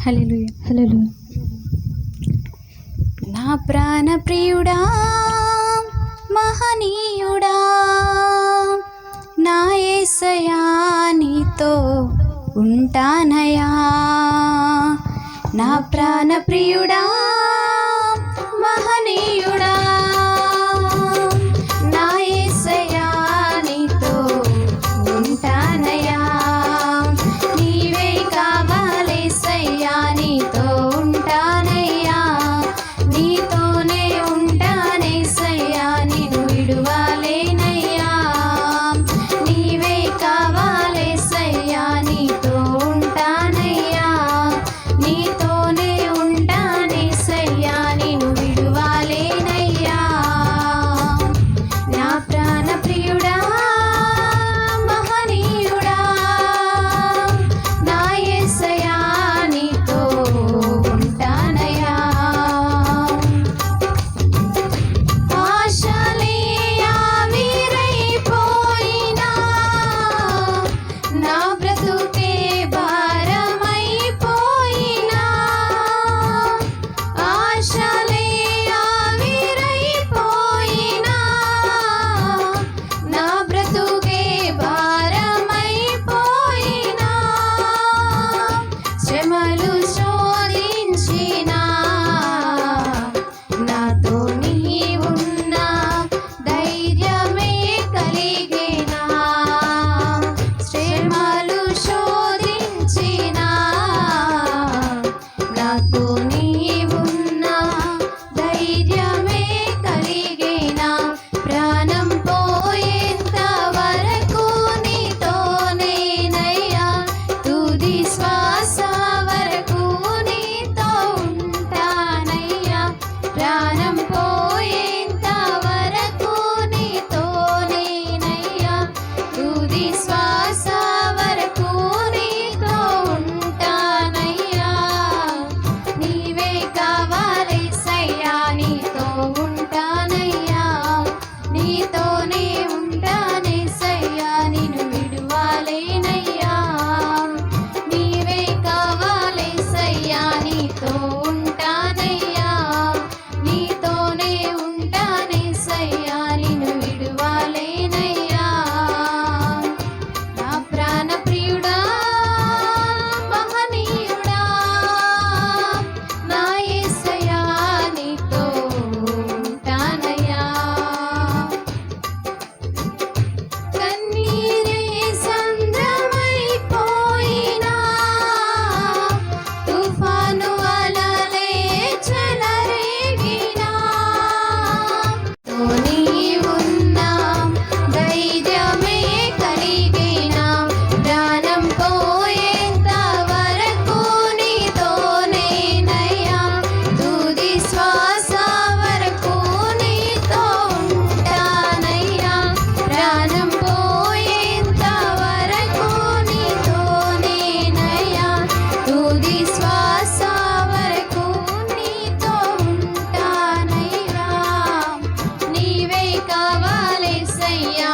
హల్లెలూయా హల్లెలూయా. నా ప్రాణ ప్రియుడా మహనీయుడా నా యేసయ్యా నీతో ఉంటానయా. నా ప్రాణ ప్రియుడా మహనీయుడా నా యేసయ్యా నీతో ఉంటానయా. నీవే కావాలేసయ్యా నీతో ఉంటానయ్యా. నీతోనే ఉంటానేసయ్యా నిన్ను విడువలేనయ్యా. నీవే కావాలేసయ్యా నీతో ఉంటానయ్యా. నీతోనే ఉంటానేసయ్యా నిన్ను విడువలేనయ్యా. నా ప్రాణ ప్రియుడా మహనీయుడా నా యేసయ్యా నీతో ఉంటానయ్యా. ఆశలే ఆవిరైపోయినా నా బ్రతుకే భారమైపోయినా. ఆశలే ఆవిరైపోయినా నా బ్రతుకే భారమైపోయినా. శ్రమలు శోధించినా నాతో నీవున్నా ధైర్యమే కలిగేనా. శ్రమలు శోధించినా నాతో నీవున్నా ధైర్యమే కలిగేనా. ప్రాణం పోయేంత వరకు నీతోనేనయ్యా. తుది శ్వాస వరకు నీతో ఉంటానయ్యా. ప్రాణం పోయేంత వరకు నీతోనేనయ్యా. తుది శ్వాస వరకు నీతో ఉంటానయ్యా. నీవే కావాలేసయ్యా నీతో ఉంటానయ్యా. నీతోనే ఉంటానేసయ్యా నిన్ను విడువలేనయ్యా. నీవే కావాలేసయ్యా నీతో ఉంటానయ్యా. నీతోనే ఉంటానేసయ్యా నిన్ను విడువలేనయ్యా. నా ప్రాణ ప్రియుడా మహనీయుడా నా యేసయ్యా నీతో ఉంటానయ్యా. కన్నీరే సంద్రమైపోయినా తుఫాను అలలే చెలరేగినా. తో నీవున్నా ధైర్యమే కలిగేనా. ప్రాణం పోయేంత వరకు నీతోనేనయ్యా. తుది శ్వాస వరకు నీతో ఉంటానయ్యా. ప్రాణం పోయేంత వరకు నీతోనేనయ్యా. తుది శ్వాస వరకు నీతో ఉంటానయ్యా. నీవే కావాలేసయ్యా